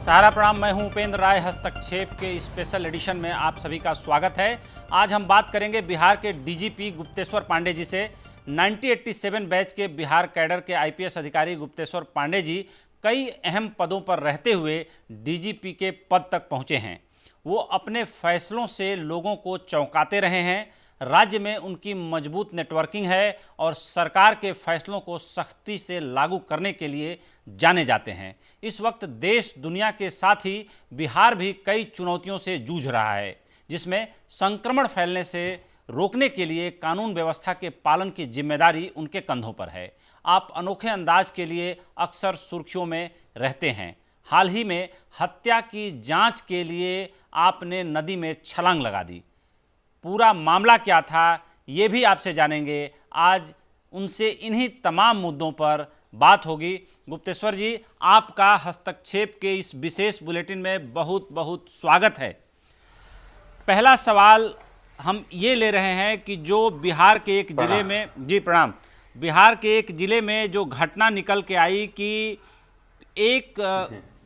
सारा प्रणाम। मैं हूं उपेंद्र राय। हस्तक्षेप के स्पेशल एडिशन में आप सभी का स्वागत है। आज हम बात करेंगे बिहार के डीजीपी गुप्तेश्वर पांडे जी से। 1987 बैच के बिहार कैडर के आईपीएस अधिकारी गुप्तेश्वर पांडे जी कई अहम पदों पर रहते हुए डीजीपी के पद तक पहुंचे हैं। वो अपने फैसलों से लोगों को चौंकाते रहे हैं। राज्य में उनकी मजबूत नेटवर्किंग है और सरकार के फैसलों को सख्ती से लागू करने के लिए जाने जाते हैं। इस वक्त देश दुनिया के साथ ही बिहार भी कई चुनौतियों से जूझ रहा है, जिसमें संक्रमण फैलने से रोकने के लिए कानून व्यवस्था के पालन की जिम्मेदारी उनके कंधों पर है। आप अनोखे अंदाज के लिए अक्सर सुर्खियों में रहते हैं। हाल ही में हत्या की जांच के लिए आपने नदी में छलांग लगा दी। पूरा मामला क्या था, ये भी आपसे जानेंगे। आज उनसे इन्हीं तमाम मुद्दों पर बात होगी। गुप्तेश्वर जी, आपका हस्तक्षेप के इस विशेष बुलेटिन में बहुत बहुत स्वागत है। पहला सवाल हम ये ले रहे हैं कि जो बिहार के एक जिले में, जी प्रणाम, बिहार के एक जिले में जो घटना निकल के आई कि एक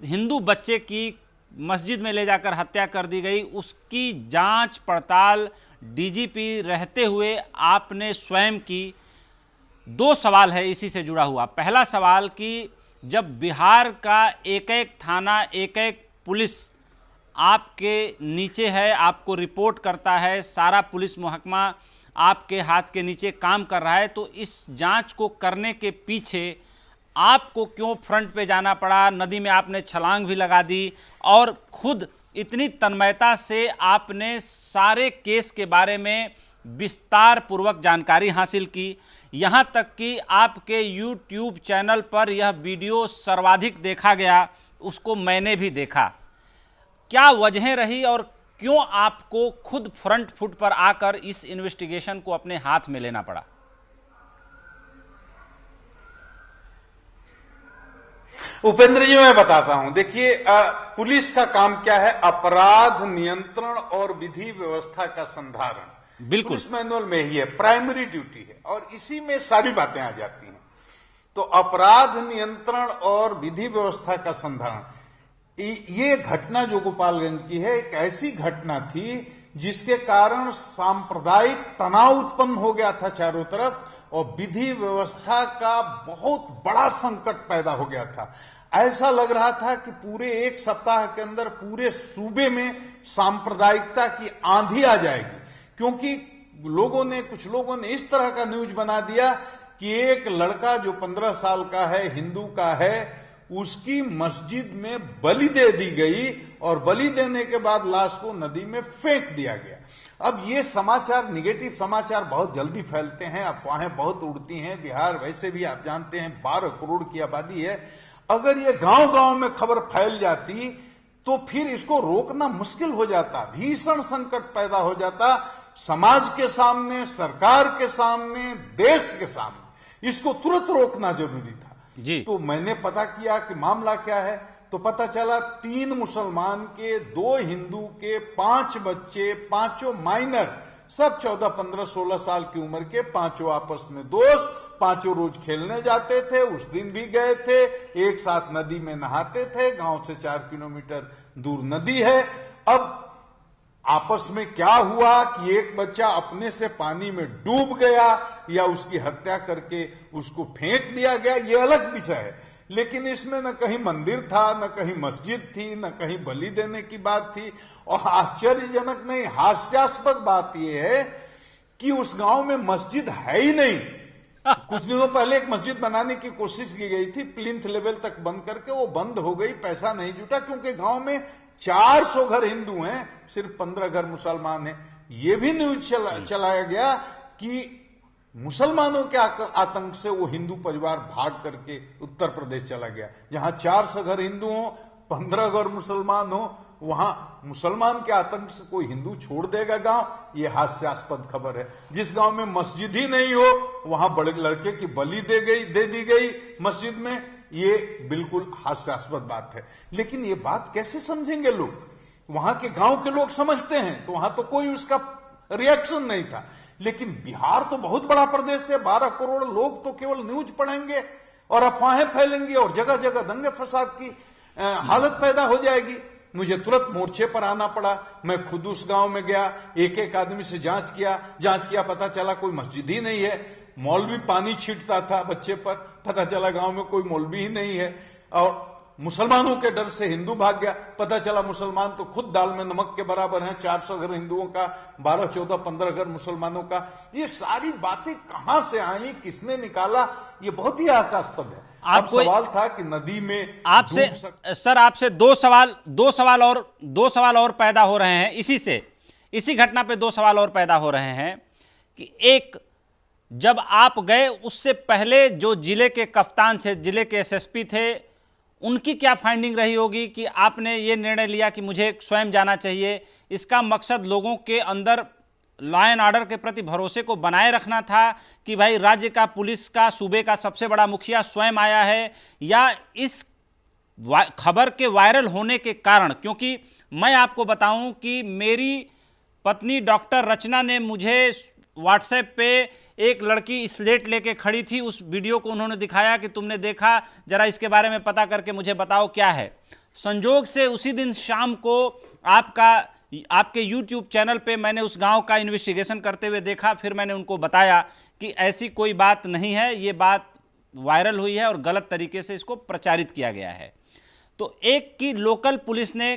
हिंदू बच्चे की मस्जिद में ले जाकर हत्या कर दी गई, उसकी जांच पड़ताल डीजीपी रहते हुए आपने स्वयं की। दो सवाल है इसी से जुड़ा हुआ। पहला सवाल कि जब बिहार का एक एक थाना, एक एक पुलिस आपके नीचे है, आपको रिपोर्ट करता है, सारा पुलिस महकमा आपके हाथ के नीचे काम कर रहा है, तो इस जांच को करने के पीछे आपको क्यों फ्रंट पे जाना पड़ा? नदी में आपने छलांग भी लगा दी और खुद इतनी तन्मयता से आपने सारे केस के बारे में विस्तार पूर्वक जानकारी हासिल की। यहाँ तक कि आपके यूट्यूब चैनल पर यह वीडियो सर्वाधिक देखा गया, उसको मैंने भी देखा। क्या वजहें रही और क्यों आपको खुद फ्रंट फुट पर आकर इस इन्वेस्टिगेशन को अपने हाथ में लेना पड़ा? उपेंद्र जी, मैं बताता हूं। देखिए, पुलिस का काम क्या है? अपराध नियंत्रण और विधि व्यवस्था का संधारण। बिल्कुल, पुलिस मैनुअल में ही है, प्राइमरी ड्यूटी है और इसी में सारी बातें आ जाती हैं। तो अपराध नियंत्रण और विधि व्यवस्था का संधारण, ये घटना जो गोपालगंज की है, एक ऐसी घटना थी जिसके कारण सांप्रदायिक तनाव उत्पन्न हो गया था चारों तरफ और विधि व्यवस्था का बहुत बड़ा संकट पैदा हो गया था। ऐसा लग रहा था कि पूरे एक सप्ताह के अंदर पूरे सूबे में सांप्रदायिकता की आंधी आ जाएगी, क्योंकि कुछ लोगों ने इस तरह का न्यूज बना दिया कि एक लड़का जो 15 साल का है, हिंदू का है, उसकी मस्जिद में बलि दे दी गई और बलि देने के बाद लाश को नदी में फेंक दिया गया। अब ये समाचार, निगेटिव समाचार बहुत जल्दी फैलते हैं, अफवाहें बहुत उड़ती हैं। बिहार वैसे भी आप जानते हैं 12 करोड़ की आबादी है। अगर ये गांव-गांव में खबर फैल जाती तो फिर इसको रोकना मुश्किल हो जाता, भीषण संकट पैदा हो जाता समाज के सामने, सरकार के सामने, देश के सामने। इसको तुरंत रोकना जरूरी था जी। तो मैंने पता किया कि मामला क्या है, तो पता चला 3 मुसलमान के, 2 हिंदू के, 5 बच्चे, पांचों माइनर, सब 14, 15, 16 साल की उम्र के, पांचों आपस में दोस्त, पांचों रोज खेलने जाते थे, उस दिन भी गए थे, एक साथ नदी में नहाते थे। गांव से 4 किलोमीटर दूर नदी है। अब आपस में क्या हुआ कि एक बच्चा अपने से पानी में डूब गया या उसकी हत्या करके उसको फेंक दिया गया, ये अलग विषय है। लेकिन इसमें न कहीं मंदिर था, न कहीं मस्जिद थी, न कहीं बलि देने की बात थी। और आश्चर्यजनक नहीं, हास्यास्पद बात यह है कि उस गांव में मस्जिद है ही नहीं। कुछ दिनों पहले एक मस्जिद बनाने की कोशिश की गई थी, प्लिंथ लेवल तक बंद करके, वो बंद हो गई, पैसा नहीं जुटा, क्योंकि गांव में 400 घर हिंदू हैं, सिर्फ 15 घर मुसलमान हैं। ये भी न्यूज चलाया गया कि मुसलमानों के आतंक से वो हिंदू परिवार भाग करके उत्तर प्रदेश चला गया। जहां 400 घर हिंदू हो, 15 घर मुसलमान हो, वहां मुसलमान के आतंक से कोई हिंदू छोड़ देगा गांव? ये हास्यास्पद खबर है। जिस गांव में मस्जिद ही नहीं हो, वहां बड़े लड़के की बलि दे दी गई मस्जिद में, ये बिल्कुल हास्यास्पद बात है। लेकिन ये बात कैसे समझेंगे लोग? वहां के गांव के लोग समझते हैं, तो वहां तो कोई उसका रिएक्शन नहीं था। लेकिन बिहार तो बहुत बड़ा प्रदेश है, 12 करोड़ लोग तो केवल न्यूज पढ़ेंगे और अफवाहें फैलेंगी और जगह जगह दंगे फसाद की हालत पैदा हो जाएगी। मुझे तुरंत मोर्चे पर आना पड़ा। मैं खुद उस गांव में गया, एक एक आदमी से जांच किया, पता चला कोई मस्जिद ही नहीं है। मौलवी पानी छींटता था बच्चे पर, पता चला गांव में कोई मौलवी ही नहीं है। और मुसलमानों के डर से हिंदू भाग गया, पता चला मुसलमान तो खुद दाल में नमक के बराबर हैं। 400 घर हिंदुओं का, 12, 14, 15 घर मुसलमानों का। ये सारी बातें कहां से आई, किसने निकाला, ये बहुत ही हास्यास्पद है। अब सवाल था कि नदी में आपसे सर, आपसे दो सवाल और पैदा हो रहे हैं। इसी घटना पे 2 सवाल और पैदा हो रहे हैं कि एक, जब आप गए उससे पहले जो जिले के कप्तान थे, जिले के एसएसपी थे, उनकी क्या फाइंडिंग रही होगी कि आपने ये निर्णय लिया कि मुझे स्वयं जाना चाहिए? इसका मकसद लोगों के अंदर लॉ एंड ऑर्डर के प्रति भरोसे को बनाए रखना था कि भाई राज्य का, पुलिस का, सूबे का सबसे बड़ा मुखिया स्वयं आया है, या इस खबर के वायरल होने के कारण? क्योंकि मैं आपको बताऊं कि मेरी पत्नी डॉक्टर रचना ने मुझे व्हाट्सएप पे एक लड़की स्लेट लेके खड़ी थी, उस वीडियो को उन्होंने दिखाया कि तुमने देखा, जरा इसके बारे में पता करके मुझे बताओ क्या है। संजोग से उसी दिन शाम को आपके YouTube चैनल पे मैंने उस गांव का इन्वेस्टिगेशन करते हुए देखा। फिर मैंने उनको बताया कि ऐसी कोई बात नहीं है, ये बात वायरल हुई है और गलत तरीके से इसको प्रचारित किया गया है। तो एक कि लोकल पुलिस ने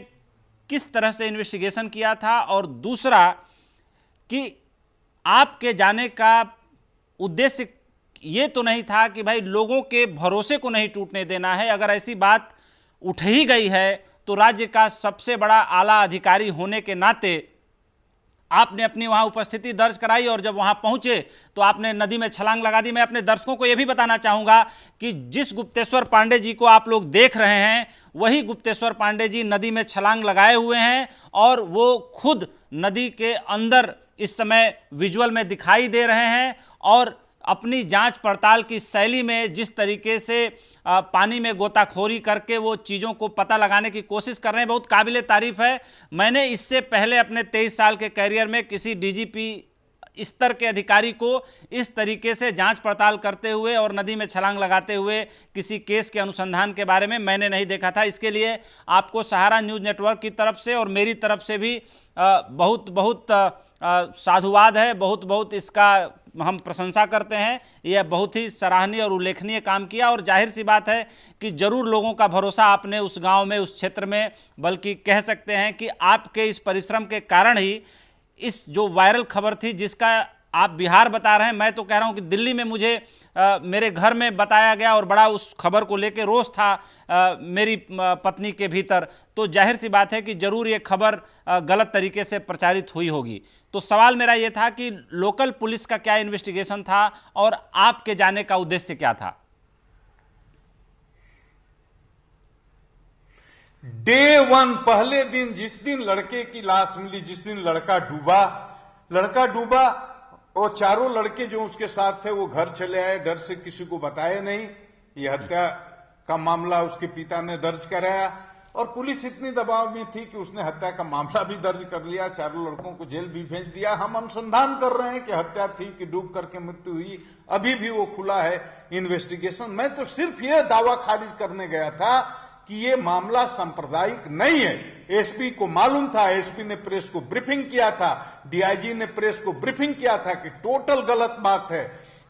किस तरह से इन्वेस्टिगेशन किया था, और दूसरा कि आपके जाने का उद्देश्य ये तो नहीं था कि भाई लोगों के भरोसे को नहीं टूटने देना है। अगर ऐसी बात उठ ही गई है तो राज्य का सबसे बड़ा आला अधिकारी होने के नाते आपने अपनी वहां उपस्थिति दर्ज कराई, और जब वहां पहुंचे तो आपने नदी में छलांग लगा दी। मैं अपने दर्शकों को यह भी बताना चाहूंगा कि जिस गुप्तेश्वर पांडे जी को आप लोग देख रहे हैं, वही गुप्तेश्वर पांडे जी नदी में छलांग लगाए हुए हैं, और वो खुद नदी के अंदर इस समय विजुअल में दिखाई दे रहे हैं, और अपनी जांच पड़ताल की शैली में जिस तरीके से पानी में गोताखोरी करके वो चीज़ों को पता लगाने की कोशिश कर रहे हैं, बहुत काबिले तारीफ है। मैंने इससे पहले अपने 23 साल के कैरियर में किसी डीजीपी स्तर के अधिकारी को इस तरीके से जांच पड़ताल करते हुए और नदी में छलांग लगाते हुए किसी केस के अनुसंधान के बारे में मैंने नहीं देखा था। इसके लिए आपको सहारा न्यूज़ नेटवर्क की तरफ से और मेरी तरफ से भी बहुत बहुत साधुवाद है, बहुत बहुत इसका हम प्रशंसा करते हैं। यह बहुत ही सराहनीय और उल्लेखनीय काम किया, और जाहिर सी बात है कि जरूर लोगों का भरोसा आपने उस गांव में, उस क्षेत्र में, बल्कि कह सकते हैं कि आपके इस परिश्रम के कारण ही इस जो वायरल खबर थी, जिसका आप बिहार बता रहे हैं, मैं तो कह रहा हूं कि दिल्ली में मुझे मेरे घर में बताया गया और बड़ा उस खबर को लेकर रोष था मेरी पत्नी के भीतर। तो जाहिर सी बात है कि जरूर ये खबर गलत तरीके से प्रचारित हुई होगी। तो सवाल मेरा ये था कि लोकल पुलिस का क्या इन्वेस्टिगेशन था और आपके जाने का उद्देश्य क्या था? डे 1, पहले दिन, जिस दिन लड़के की लाश मिली, जिस दिन लड़का डूबा, वो चारों लड़के जो उसके साथ थे वो घर चले आए, डर से किसी को बताया नहीं। ये हत्या का मामला उसके पिता ने दर्ज कराया, और पुलिस इतनी दबाव में थी कि उसने हत्या का मामला भी दर्ज कर लिया, चारों लड़कों को जेल भी भेज दिया। हम अनुसंधान कर रहे हैं कि हत्या थी कि डूब करके मृत्यु हुई, अभी भी वो खुला है इन्वेस्टिगेशन। मैं तो सिर्फ ये दावा खारिज करने गया था कि ये मामला सांप्रदायिक नहीं है। एसपी को मालूम था, एसपी ने प्रेस को ब्रीफिंग किया था, डीआईजी ने प्रेस को ब्रीफिंग किया था कि टोटल गलत बात है।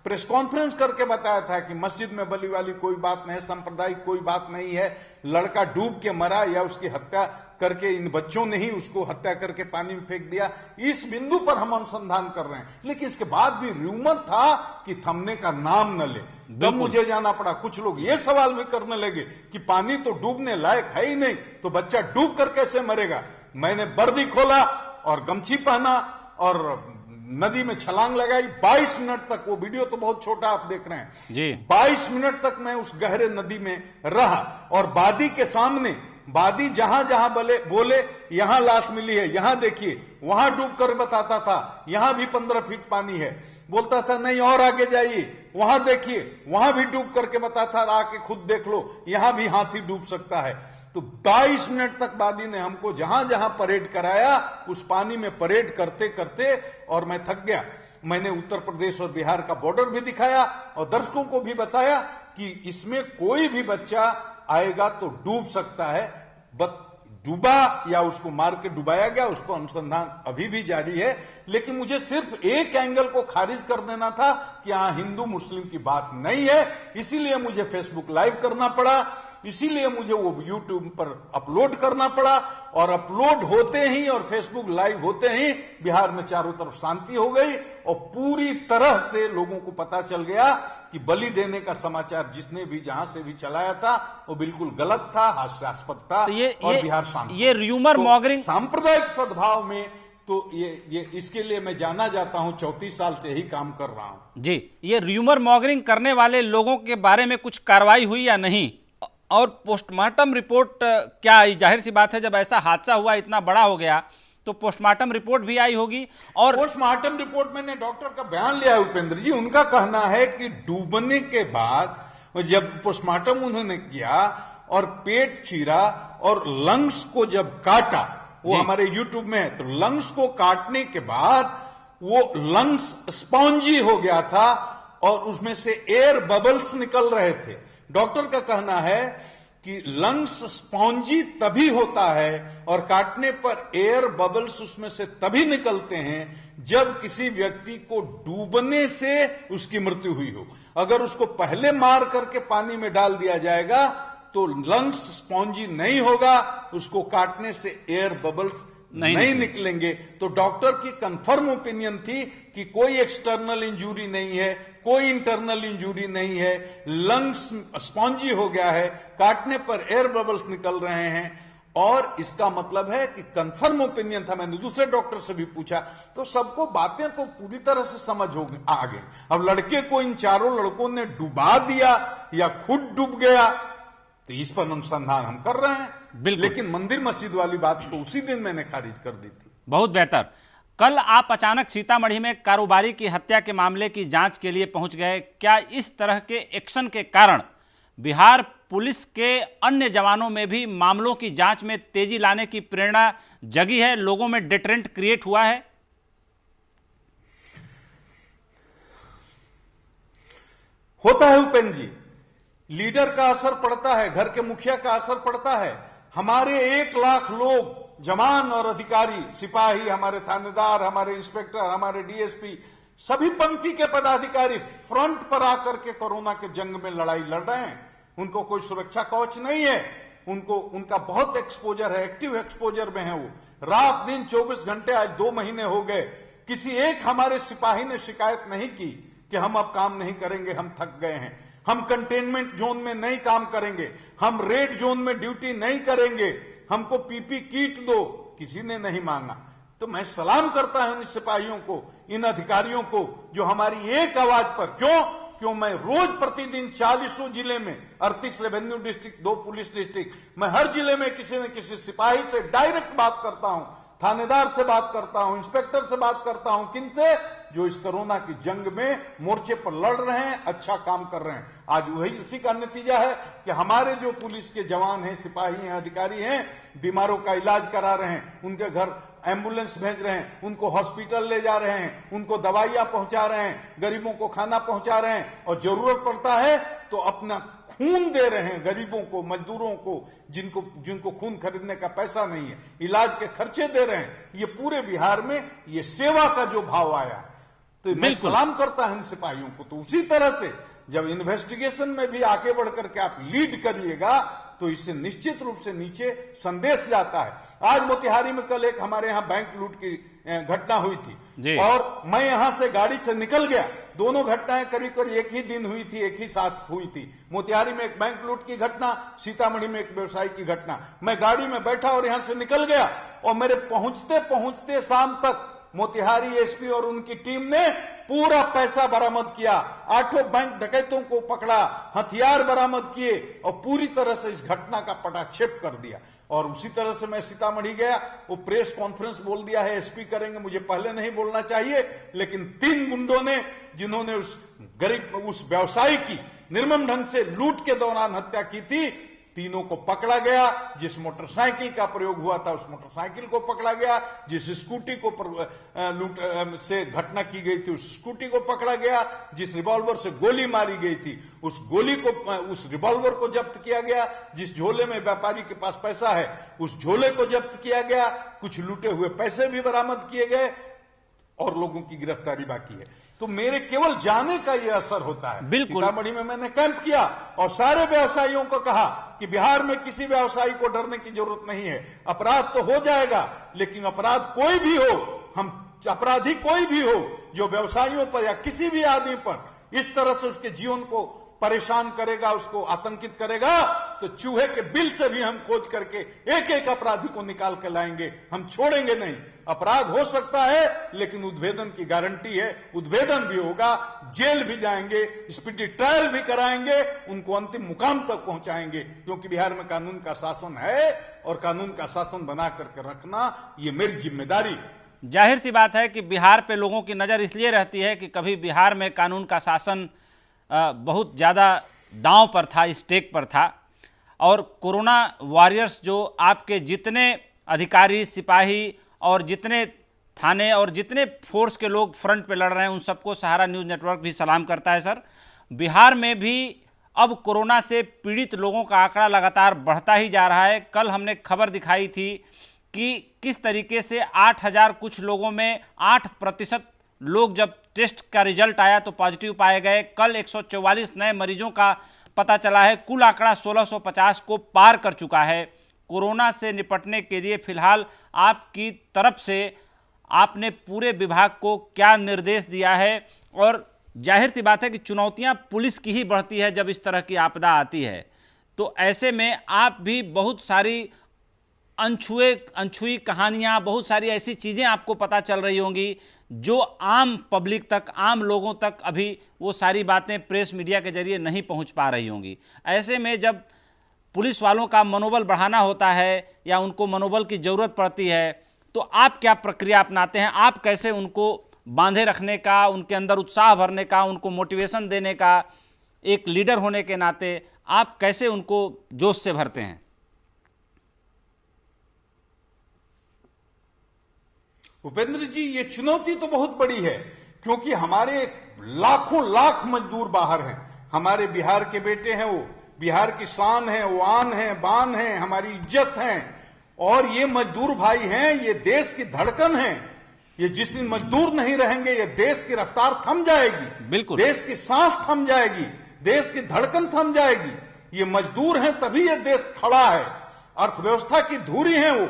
प्रेस कॉन्फ्रेंस करके बताया था कि मस्जिद में बलि वाली कोई बात नहीं, सांप्रदायिक कोई बात नहीं है, लड़का डूब के मरा या उसकी हत्या करके इन बच्चों ने ही उसको हत्या करके पानी में फेंक दिया। इस बिंदु पर हम अनुसंधान कर रहे हैं। लेकिन इसके बाद भी रूमर था कि थमने का नाम न ले, तब मुझे जाना पड़ा। कुछ लोग ये सवाल भी करने लगे कि पानी तो डूबने लायक है ही नहीं, तो बच्चा डूब कर कैसे मरेगा। मैंने वर्दी खोला और गमछी पहना और नदी में छलांग लगाई। 22 मिनट तक, वो वीडियो तो बहुत छोटा आप देख रहे हैं जी, 22 मिनट तक मैं उस गहरे नदी में रहा, और बादी के सामने, बादी जहां जहां बोले यहां लाश मिली है, यहां देखिए, वहां डूब कर बताता था, यहां भी 15 फीट पानी है। बोलता था नहीं और आगे जाइए, वहां देखिए, वहां भी डूब करके बताता था, आके खुद देख लो, यहां भी हाथी डूब सकता है। तो 22 मिनट तक बादी ने हमको जहां जहां परेड कराया, उस पानी में परेड करते करते, और मैं थक गया। मैंने उत्तर प्रदेश और बिहार का बॉर्डर भी दिखाया और दर्शकों को भी बताया कि इसमें कोई भी बच्चा आएगा तो डूब सकता है। डूबा या उसको मार के डुबाया गया, उस पर अनुसंधान अभी भी जारी है। लेकिन मुझे सिर्फ एक एंगल को खारिज कर देना था कि यहां हिंदू मुस्लिम की बात नहीं है, इसीलिए मुझे फेसबुक लाइव करना पड़ा, इसीलिए मुझे वो यूट्यूब पर अपलोड करना पड़ा। और अपलोड होते ही और फेसबुक लाइव होते ही बिहार में चारों तरफ शांति हो गई और पूरी तरह से लोगों को पता चल गया कि बलि देने का समाचार जिसने भी जहां से भी चलाया था वो बिल्कुल गलत था, हास्यास्पद था। तो और बिहार शांत, ये र्यूमर मॉन्गरिंग, सांप्रदायिक सद्भाव में तो ये इसके लिए मैं जाना जाता हूं, 34 साल से यही काम कर रहा हूं जी। ये र्यूमर मॉन्गरिंग करने वाले लोगों के बारे में कुछ कार्रवाई हुई या नहीं, और पोस्टमार्टम रिपोर्ट क्या आई? जाहिर सी बात है जब ऐसा हादसा हुआ, इतना बड़ा हो गया, तो पोस्टमार्टम रिपोर्ट भी आई होगी। और पोस्टमार्टम रिपोर्ट मैंने डॉक्टर का बयान लिया है उपेंद्र जी। उनका कहना है कि डूबने के बाद जब पोस्टमार्टम उन्होंने किया और पेट चीरा और लंग्स को जब काटा, वो हमारे यूट्यूब में है, तो लंग्स को काटने के बाद वो लंग्स स्पॉन्जी हो गया था और उसमें से एयर बबल्स निकल रहे थे। डॉक्टर का कहना है कि लंग्स स्पॉन्जी तभी होता है और काटने पर एयर बबल्स उसमें से तभी निकलते हैं जब किसी व्यक्ति को डूबने से उसकी मृत्यु हुई हो। अगर उसको पहले मार करके पानी में डाल दिया जाएगा तो लंग्स स्पॉन्जी नहीं होगा, उसको काटने से एयर बबल्स नहीं निकलेंगे। तो डॉक्टर की कंफर्म ओपिनियन थी कि कोई एक्सटर्नल इंजरी नहीं है, कोई इंटरनल इंजरी नहीं है, लंग्स स्पॉन्जी हो गया है, काटने पर एयर बबल्स निकल रहे हैं। और इसका मतलब है कि कंफर्म ओपिनियन था। मैंने दूसरे डॉक्टर से भी पूछा तो सबको बातें तो पूरी तरह से समझ हो आ गई। अब लड़के को इन चारों लड़कों ने डुबा दिया या खुद डूब गया तो इस पर अनुसंधान हम कर रहे हैं। लेकिन मंदिर मस्जिद वाली बात तो उसी दिन मैंने खारिज कर दी थी। बहुत बेहतर। कल आप अचानक सीतामढ़ी में कारोबारी की हत्या के मामले की जांच के लिए पहुंच गए। क्या इस तरह के एक्शन के कारण बिहार पुलिस के अन्य जवानों में भी मामलों की जांच में तेजी लाने की प्रेरणा जगी है? लोगों में डिटरेंट क्रिएट हुआ है? होता है उपेंद्र जी, लीडर का असर पड़ता है, घर के मुखिया का असर पड़ता है। हमारे 1 लाख लोग, जवान और अधिकारी, सिपाही, हमारे थानेदार, हमारे इंस्पेक्टर, हमारे डीएसपी, सभी पंक्ति के पदाधिकारी फ्रंट पर आकर के कोरोना के जंग में लड़ाई लड़ रहे हैं। उनको कोई सुरक्षा कवच नहीं है, उनका बहुत एक्सपोजर है, एक्टिव एक्सपोजर में है वो। रात दिन 24 घंटे, आज 2 महीने हो गए, किसी एक हमारे सिपाही ने शिकायत नहीं की कि हम अब काम नहीं करेंगे, हम थक गए हैं, हम कंटेनमेंट जोन में नहीं काम करेंगे, हम रेड जोन में ड्यूटी नहीं करेंगे, हमको पीपी किट दो, किसी ने नहीं मांगा। तो मैं सलाम करता हूं इन सिपाहियों को, इन अधिकारियों को जो हमारी एक आवाज पर, क्यों मैं रोज प्रतिदिन 40 जिले में, 38 रेवेन्यू डिस्ट्रिक्ट, 2 पुलिस डिस्ट्रिक्ट, मैं हर जिले में किसी न किसी सिपाही से डायरेक्ट बात करता हूं, थानेदार से बात करता हूं, इंस्पेक्टर से बात करता हूं, किनसे? जो इस कोरोना की जंग में मोर्चे पर लड़ रहे हैं, अच्छा काम कर रहे हैं। आज वही उसी का नतीजा है कि हमारे जो पुलिस के जवान हैं, सिपाही हैं, अधिकारी हैं, बीमारों का इलाज करा रहे हैं, उनके घर एम्बुलेंस भेज रहे हैं, उनको हॉस्पिटल ले जा रहे हैं, उनको दवाइयां पहुंचा रहे हैं, गरीबों को खाना पहुंचा रहे हैं, और जरूरत पड़ता है तो अपना खून दे रहे हैं गरीबों को, मजदूरों को, जिनको खून खरीदने का पैसा नहीं है, इलाज के खर्चे दे रहे हैं। ये पूरे बिहार में ये सेवा का जो भाव आया, तो मैं सलाम करता हूं इन सिपाहियों को। तो उसी तरह से जब इन्वेस्टिगेशन में भी आगे बढ़कर के आप लीड करिएगा तो इससे निश्चित रूप से नीचे संदेश जाता है। आज मोतिहारी में कल एक हमारे यहाँ बैंक लूट की घटना हुई थी और मैं यहां से गाड़ी से निकल गया। दोनों घटनाएं करीब करीब एक ही दिन हुई थी, एक ही साथ हुई थी। मोतिहारी में एक बैंक लूट की घटना, सीतामढ़ी में एक व्यवसायी की घटना। मैं गाड़ी में बैठा और यहां से निकल गया और मेरे पहुंचते पहुंचते शाम तक मोतिहारी एसपी और उनकी टीम ने पूरा पैसा बरामद किया, 8 बैंक डकैतों को पकड़ा, हथियार बरामद किए और पूरी तरह से इस घटना का पटाक्षेप कर दिया। और उसी तरह से मैं सीतामढ़ी गया, वो प्रेस कॉन्फ्रेंस बोल दिया है, एसपी करेंगे, मुझे पहले नहीं बोलना चाहिए, लेकिन 3 गुंडों ने, जिन्होंने उस व्यवसायी की निर्मम ढंग से लूट के दौरान हत्या की थी, तीनों को पकड़ा गया। जिस मोटरसाइकिल का प्रयोग हुआ था उस मोटरसाइकिल को पकड़ा गया, जिस स्कूटी को लूट से घटना की गई थी उस स्कूटी को पकड़ा गया, जिस रिवॉल्वर से गोली मारी गई थी उस रिवॉल्वर को जब्त किया गया, जिस झोले में व्यापारी के पास पैसा है उस झोले को जब्त किया गया, कुछ लूटे हुए पैसे भी बरामद किए गए और लोगों की गिरफ्तारी बाकी है। तो मेरे केवल जाने का यह असर होता है। बिल्कुल। सीतामढ़ी में मैंने कैंप किया और सारे व्यवसायियों को कहा कि बिहार में किसी व्यवसायी को डरने की जरूरत नहीं है। अपराध तो हो जाएगा, लेकिन अपराध कोई भी हो, अपराधी कोई भी हो जो व्यवसायियों पर या किसी भी आदमी पर इस तरह से उसके जीवन को परेशान करेगा, उसको आतंकित करेगा, तो चूहे के बिल से भी हम खोज करके एक एक अपराधी को निकाल कर लाएंगे, हम छोड़ेंगे नहीं। अपराध हो सकता है लेकिन उद्भेदन की गारंटी है, उद्भेदन भी होगा, जेल भी जाएंगे, स्पीडी ट्रायल भी कराएंगे, उनको अंतिम मुकाम तक पहुंचाएंगे, क्योंकि बिहार में कानून का शासन है और कानून का शासन बना करके रखना ये मेरी जिम्मेदारी। जाहिर सी बात है कि बिहार पे लोगों की नज़र इसलिए रहती है कि कभी बिहार में कानून का शासन बहुत ज़्यादा दांव पर था, स्टेक पर था, और कोरोना वॉरियर्स जो आपके जितने अधिकारी, सिपाही और जितने थाने और जितने फोर्स के लोग फ्रंट पे लड़ रहे हैं उन सबको सहारा न्यूज़ नेटवर्क भी सलाम करता है। सर, बिहार में भी अब कोरोना से पीड़ित लोगों का आंकड़ा लगातार बढ़ता ही जा रहा है। कल हमने खबर दिखाई थी कि किस तरीके से 8,000 कुछ लोगों में 8% लोग जब टेस्ट का रिजल्ट आया तो पॉजिटिव पाए गए। कल 144 नए मरीजों का पता चला है। कुल आंकड़ा 1650 को पार कर चुका है। कोरोना से निपटने के लिए फिलहाल आपकी तरफ से आपने पूरे विभाग को क्या निर्देश दिया है? और जाहिर सी बात है कि चुनौतियां पुलिस की ही बढ़ती है जब इस तरह की आपदा आती है, तो ऐसे में आप भी बहुत सारी अनछुई कहानियां, बहुत सारी ऐसी चीज़ें आपको पता चल रही होंगी जो आम पब्लिक तक, आम लोगों तक अभी वो सारी बातें प्रेस मीडिया के जरिए नहीं पहुंच पा रही होंगी। ऐसे में जब पुलिस वालों का मनोबल बढ़ाना होता है या उनको मनोबल की ज़रूरत पड़ती है, तो आप क्या प्रक्रिया अपनाते हैं? आप कैसे उनको बांधे रखने का, उनके अंदर उत्साह भरने का, उनको मोटिवेशन देने का, एक लीडर होने के नाते आप कैसे उनको जोश से भरते हैं? उपेंद्र जी, ये चुनौती तो बहुत बड़ी है, क्योंकि हमारे लाखों लाख मजदूर बाहर हैं। हमारे बिहार के बेटे हैं, वो बिहार की शान है, वो आन है, बान है, हमारी इज्जत है, और ये मजदूर भाई हैं, ये देश की धड़कन है। ये जिस दिन मजदूर नहीं रहेंगे ये देश की रफ्तार थम जाएगी, बिल्कुल, देश की सांस थम जाएगी, देश की धड़कन थम जाएगी। ये मजदूर हैं तभी ये देश खड़ा है, अर्थव्यवस्था की धुरी है वो।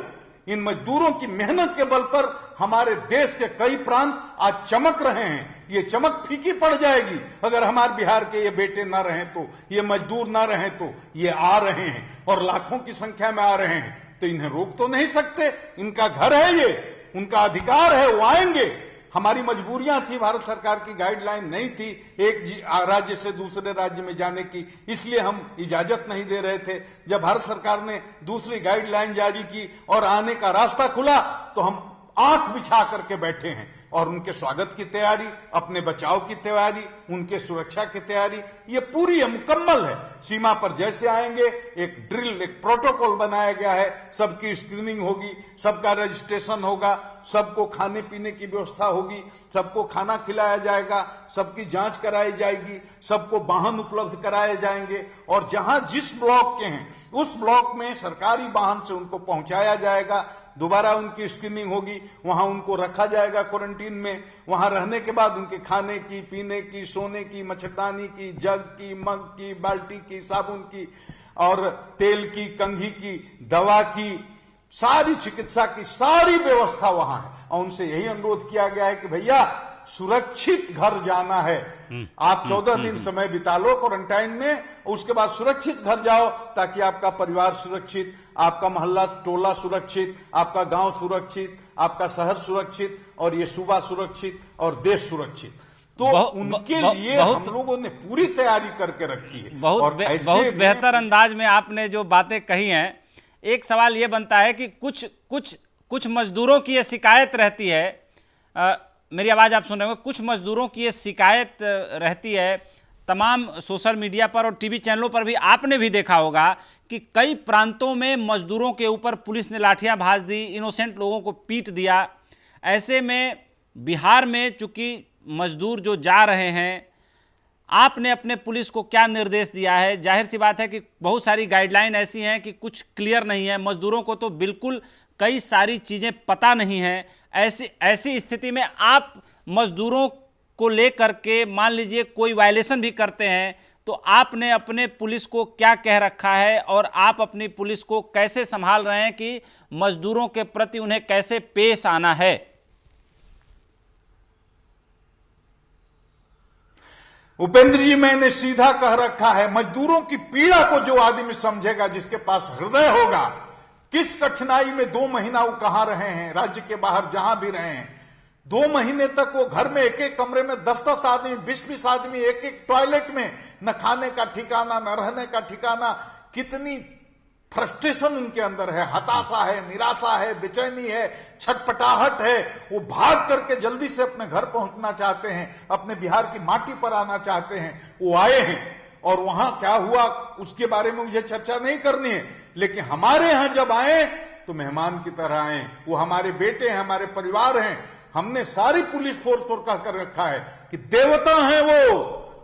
इन मजदूरों की मेहनत के बल पर हमारे देश के कई प्रांत आज चमक रहे हैं। ये चमक फीकी पड़ जाएगी अगर हमारे बिहार के ये बेटे ना रहें तो, ये मजदूर ना रहें तो। ये आ रहे हैं और लाखों की संख्या में आ रहे हैं, तो इन्हें रोक तो नहीं सकते। इनका घर है ये, उनका अधिकार है, वो आएंगे। हमारी मजबूरियां थी, भारत सरकार की गाइडलाइन नहीं थी एक राज्य से दूसरे राज्य में जाने की, इसलिए हम इजाजत नहीं दे रहे थे। जब भारत सरकार ने दूसरी गाइडलाइन जारी की और आने का रास्ता खुला तो हम आंख बिछा करके बैठे हैं और उनके स्वागत की तैयारी, अपने बचाव की तैयारी, उनके सुरक्षा की तैयारी ये पूरी है, मुकम्मल है। सीमा पर जैसे आएंगे एक ड्रिल, एक प्रोटोकॉल बनाया गया है, सबकी स्क्रीनिंग होगी, सबका रजिस्ट्रेशन होगा, सबको खाने पीने की व्यवस्था होगी, सबको खाना खिलाया जाएगा, सबकी जांच कराई जाएगी, सबको वाहन उपलब्ध कराए जाएंगे, और जहां जिस ब्लॉक के हैं उस ब्लॉक में सरकारी वाहन से उनको पहुंचाया जाएगा। दोबारा उनकी स्क्रीनिंग होगी, वहां उनको रखा जाएगा क्वारंटीन में। वहां रहने के बाद उनके खाने की, पीने की, सोने की, मच्छरदानी की, जग की, मग की, बाल्टी की, साबुन की और तेल की, कंघी की, दवा की, सारी चिकित्सा की सारी व्यवस्था वहां है। और उनसे यही अनुरोध किया गया है कि भैया सुरक्षित घर जाना है। आप 14 दिन समय बिता लो क्वारंटाइन में, उसके बाद सुरक्षित घर जाओ ताकि आपका परिवार सुरक्षित, आपका मोहल्ला टोला सुरक्षित, आपका गांव सुरक्षित, आपका शहर सुरक्षित, और ये सूबा सुरक्षित और देश सुरक्षित। तो उनके लिए हम लोगों ने पूरी तैयारी करके रखी है। बहुत बेहतर अंदाज में आपने जो बातें कही हैं। एक सवाल ये बनता है कि कुछ मजदूरों की ये शिकायत रहती है, मेरी आवाज़ आप सुन रहे हो, कुछ मजदूरों की ये शिकायत रहती है तमाम सोशल मीडिया पर और टीवी चैनलों पर भी आपने भी देखा होगा कि कई प्रांतों में मजदूरों के ऊपर पुलिस ने लाठियां भाज दी, इनोसेंट लोगों को पीट दिया। ऐसे में बिहार में चूंकि मजदूर जो जा रहे हैं, आपने अपने पुलिस को क्या निर्देश दिया है? जाहिर सी बात है कि बहुत सारी गाइडलाइन ऐसी हैं कि कुछ क्लियर नहीं है, मजदूरों को तो बिल्कुल कई सारी चीज़ें पता नहीं है। ऐसी स्थिति में आप मजदूरों को लेकर के मान लीजिए कोई वायलेशन भी करते हैं तो आपने अपने पुलिस को क्या कह रखा है और आप अपनी पुलिस को कैसे संभाल रहे हैं कि मजदूरों के प्रति उन्हें कैसे पेश आना है? उपेंद्र जी, मैंने सीधा कह रखा है, मजदूरों की पीड़ा को जो आदमी समझेगा, जिसके पास हृदय होगा, किस कठिनाई में 2 महीना वो कहां रहे हैं, राज्य के बाहर जहां भी रहे हैं, 2 महीने तक वो घर में एक एक कमरे में 10-10 आदमी, 20-20 आदमी एक एक टॉयलेट में, न खाने का ठिकाना, न रहने का ठिकाना, कितनी फ्रस्ट्रेशन उनके अंदर है, हताशा है, निराशा है, बेचैनी है, छटपटाहट है। वो भाग करके जल्दी से अपने घर पहुंचना चाहते हैं, अपने बिहार की माटी पर आना चाहते हैं। वो आए हैं और वहां क्या हुआ उसके बारे में मुझे चर्चा नहीं करनी है, लेकिन हमारे यहां जब आए तो मेहमान की तरह आए। वो हमारे बेटे हैं, हमारे परिवार हैं। हमने सारी पुलिस फोर्स को कहकर रखा है कि देवता हैं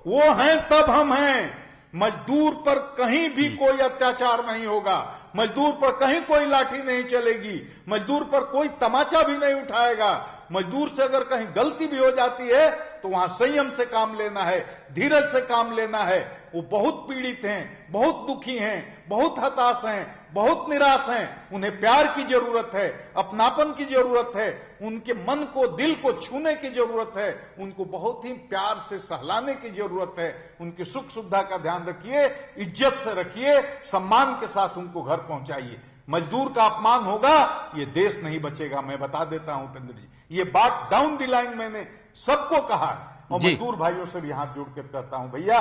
वो हैं तब हम हैं। मजदूर पर कहीं भी कोई अत्याचार नहीं होगा, मजदूर पर कहीं कोई लाठी नहीं चलेगी, मजदूर पर कोई तमाचा भी नहीं उठाएगा। मजदूर से अगर कहीं गलती भी हो जाती है तो वहां संयम से काम लेना है, धीरज से काम लेना है। वो बहुत पीड़ित हैं, बहुत दुखी हैं, बहुत हताश हैं, बहुत निराश हैं। उन्हें प्यार की जरूरत है, अपनापन की जरूरत है, उनके मन को, दिल को छूने की जरूरत है, उनको बहुत ही प्यार से सहलाने की जरूरत है। उनकी सुख सुविधा का ध्यान रखिए, इज्जत से रखिए, सम्मान के साथ उनको घर पहुंचाइए। मजदूर का अपमान होगा, ये देश नहीं बचेगा। मैं बता देता हूं उपेंद्र जी, ये बात डाउन द लाइन मैंने सबको कहा है और मजदूर भाइयों से भी हाथ जोड़कर कहता हूं, भैया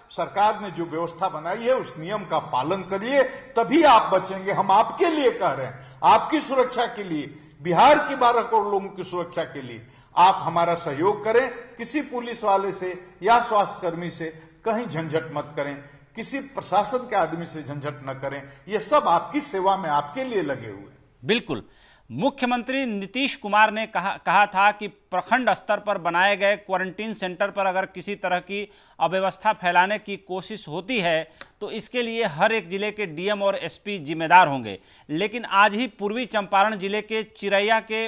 सरकार ने जो व्यवस्था बनाई है उस नियम का पालन करिए, तभी आप बचेंगे। हम आपके लिए कह रहे हैं, आपकी सुरक्षा के लिए, बिहार की 12 करोड़ लोगों की सुरक्षा के लिए आप हमारा सहयोग करें। किसी पुलिस वाले से या स्वास्थ्य कर्मी से कहीं झंझट मत करें, किसी प्रशासन के आदमी से झंझट न करें। ये सब आपकी सेवा में, आपके लिए लगे हुए। बिल्कुल। मुख्यमंत्री नीतीश कुमार ने कहा था कि प्रखंड स्तर पर बनाए गए क्वारंटीन सेंटर पर अगर किसी तरह की अव्यवस्था फैलाने की कोशिश होती है तो इसके लिए हर एक जिले के डीएम और एसपी जिम्मेदार होंगे। लेकिन आज ही पूर्वी चंपारण जिले के चिरैया के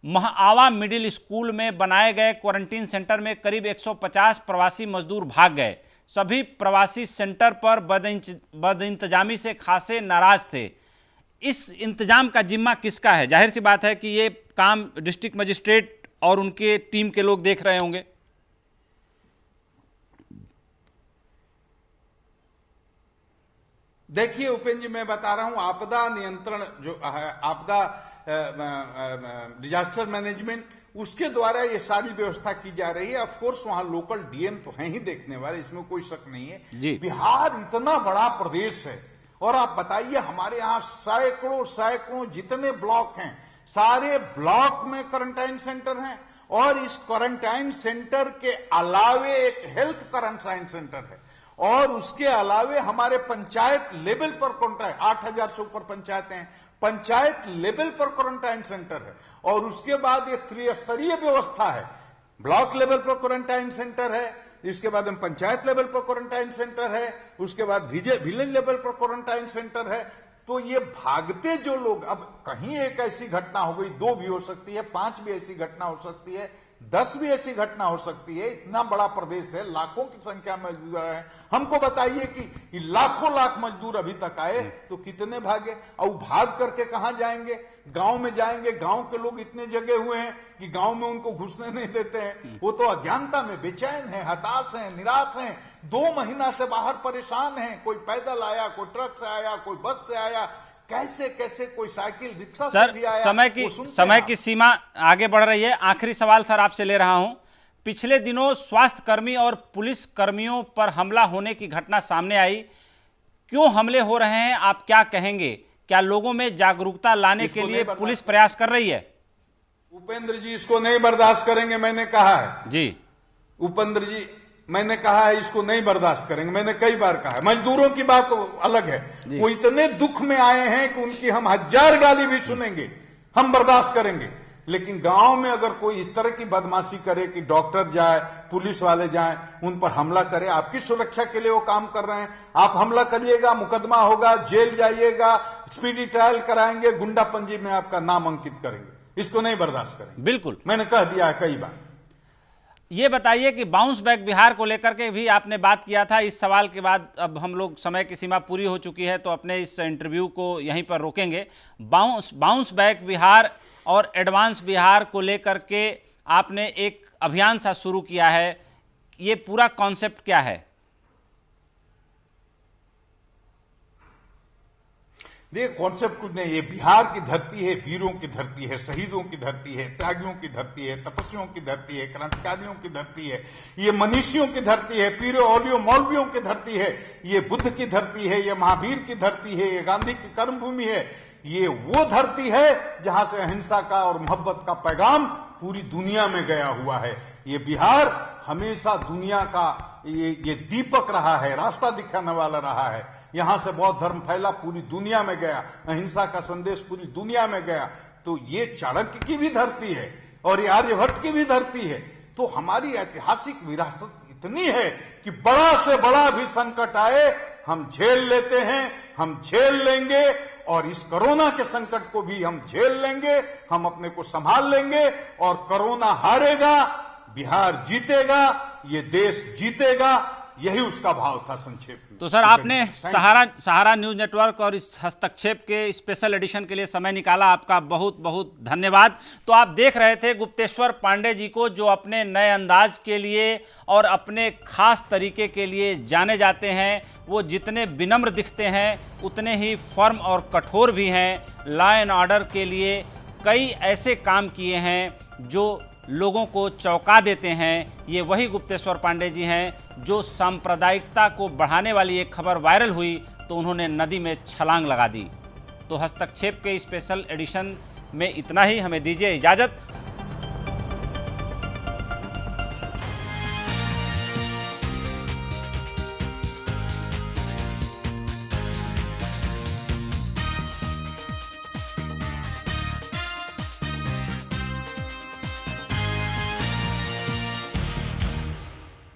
महाआवा मिडिल स्कूल में बनाए गए क्वारंटीन सेंटर में करीब 150 प्रवासी मजदूर भाग गए। सभी प्रवासी सेंटर पर बदइंतजामी से खासे नाराज थे। इस इंतजाम का जिम्मा किसका है? जाहिर सी बात है कि ये काम डिस्ट्रिक्ट मजिस्ट्रेट और उनके टीम के लोग देख रहे होंगे। देखिए उपेंद्र जी, मैं बता रहा हूं, आपदा नियंत्रण जो है, आपदा डिजास्टर मैनेजमेंट, उसके द्वारा ये सारी व्यवस्था की जा रही है। ऑफ कोर्स वहां लोकल डीएम तो हैं ही देखने वाले, इसमें कोई शक नहीं है। बिहार इतना बड़ा प्रदेश है और आप बताइए, हमारे यहाँ सैकड़ों जितने ब्लॉक हैं, सारे ब्लॉक में क्वारंटाइन सेंटर हैं और इस क्वारंटाइन सेंटर के अलावे एक हेल्थ क्वारंटाइन सेंटर है और उसके अलावे हमारे पंचायत लेवल पर क्वारंटाइन, 8000 से ऊपर पंचायतें हैं, पंचायत लेवल पर क्वारंटाइन सेंटर है। और उसके बाद ये त्रिस्तरीय व्यवस्था है, ब्लॉक लेवल पर क्वारंटाइन सेंटर है, इसके बाद हम पंचायत लेवल पर क्वारंटाइन सेंटर है, उसके बाद विलेज लेवल पर क्वारंटाइन सेंटर है। तो ये भागते जो लोग, अब कहीं एक ऐसी घटना हो गई, 2 भी हो सकती है, 5 भी ऐसी घटना हो सकती है, 10 भी ऐसी घटना हो सकती है। इतना बड़ा प्रदेश है, लाखों की संख्या में मजदूर है। हमको बताइए कि लाख मजदूर अभी तक आए तो कितने भागे, और भाग करके कहां जाएंगे? गांव में जाएंगे। गांव के लोग इतने जगे हुए हैं कि गांव में उनको घुसने नहीं देते हैं। वो तो अज्ञानता में बेचैन है, हताश हैं, निराश हैं, 2 महीना से बाहर परेशान हैं। कोई पैदल आया, कोई ट्रक से आया, कोई बस से आया, कैसे कोई साइकिल रिक्शा से भी आया। समय की सीमा आगे बढ़ रही है। आखिरी सवाल सर आपसे ले रहा हूं। पिछले दिनों स्वास्थ्य कर्मी और पुलिस कर्मियों पर हमला होने की घटना सामने आई। क्यों हमले हो रहे हैं, आप क्या कहेंगे? क्या लोगों में जागरूकता लाने के लिए पुलिस प्रयास कर रही है? उपेंद्र जी, इसको नहीं बर्दाश्त करेंगे, मैंने कहा है। जी उपेंद्र जी, मैंने कहा है इसको नहीं बर्दाश्त करेंगे। मैंने कई बार कहा है। मजदूरों की बात तो अलग है, वो इतने दुख में आए हैं कि उनकी हम 1000 गाली भी सुनेंगे, हम बर्दाश्त करेंगे। लेकिन गांव में अगर कोई इस तरह की बदमाशी करे कि डॉक्टर जाए, पुलिस वाले जाएं, उन पर हमला करे, आपकी सुरक्षा के लिए वो काम कर रहे हैं, आप हमला करिएगा, मुकदमा होगा, जेल जाइएगा, स्पीडी ट्रायल कराएंगे, गुंडा पंजी में आपका नाम अंकित करेंगे। इसको नहीं बर्दाश्त करेंगे। बिल्कुल, मैंने कह दिया है कई बार। ये बताइए कि बाउंस बैक बिहार को लेकर के भी आपने बात किया था। इस सवाल के बाद अब हम लोग, समय की सीमा पूरी हो चुकी है तो अपने इस इंटरव्यू को यहीं पर रोकेंगे। बाउंस बैक बिहार और एडवांस बिहार को लेकर के आपने एक अभियान सा शुरू किया है, ये पूरा कॉन्सेप्ट क्या है? देखिए, कॉन्सेप्ट कुछ नहीं, ये बिहार की धरती है, वीरों की धरती है, शहीदों की धरती है, त्यागियों की धरती है, तपस्वियों की धरती है, क्रांतिकारियों की धरती है, ये मनीषियों की धरती है, पीरों औलियों मौलवियों की धरती है, ये बुद्ध की धरती है, ये महावीर की धरती है, ये गांधी की कर्मभूमि है। ये वो धरती है जहां से अहिंसा का और मोहब्बत का पैगाम पूरी दुनिया में गया हुआ है। ये बिहार हमेशा दुनिया का ये दीपक रहा है, रास्ता दिखाने वाला रहा है। यहां से बौद्ध धर्म फैला, पूरी दुनिया में गया, अहिंसा का संदेश पूरी दुनिया में गया। तो ये चाणक्य की भी धरती है और ये आर्यभट्ट की भी धरती है। तो हमारी ऐतिहासिक विरासत इतनी है कि बड़ा से बड़ा भी संकट आए हम झेल लेते हैं, हम झेल लेंगे, और इस कोरोना के संकट को भी हम झेल लेंगे, हम अपने को संभाल लेंगे, और कोरोना हारेगा, बिहार जीतेगा, ये देश जीतेगा। यही उसका भाव था संक्षेप में। तो सर, आपने सहारा न्यूज नेटवर्क और इस हस्तक्षेप के स्पेशल एडिशन के लिए समय निकाला, आपका बहुत बहुत धन्यवाद। तो आप देख रहे थे गुप्तेश्वर पांडे जी को, जो अपने नए अंदाज के लिए और अपने खास तरीके के लिए जाने जाते हैं। वो जितने विनम्र दिखते हैं उतने ही फर्म और कठोर भी हैं। लॉ एंड ऑर्डर के लिए कई ऐसे काम किए हैं जो लोगों को चौंका देते हैं। ये वही गुप्तेश्वर पांडे जी हैं जो सांप्रदायिकता को बढ़ाने वाली एक खबर वायरल हुई तो उन्होंने नदी में छलांग लगा दी। तो हस्तक्षेप के स्पेशल एडिशन में इतना ही, हमें दीजिए इजाज़त।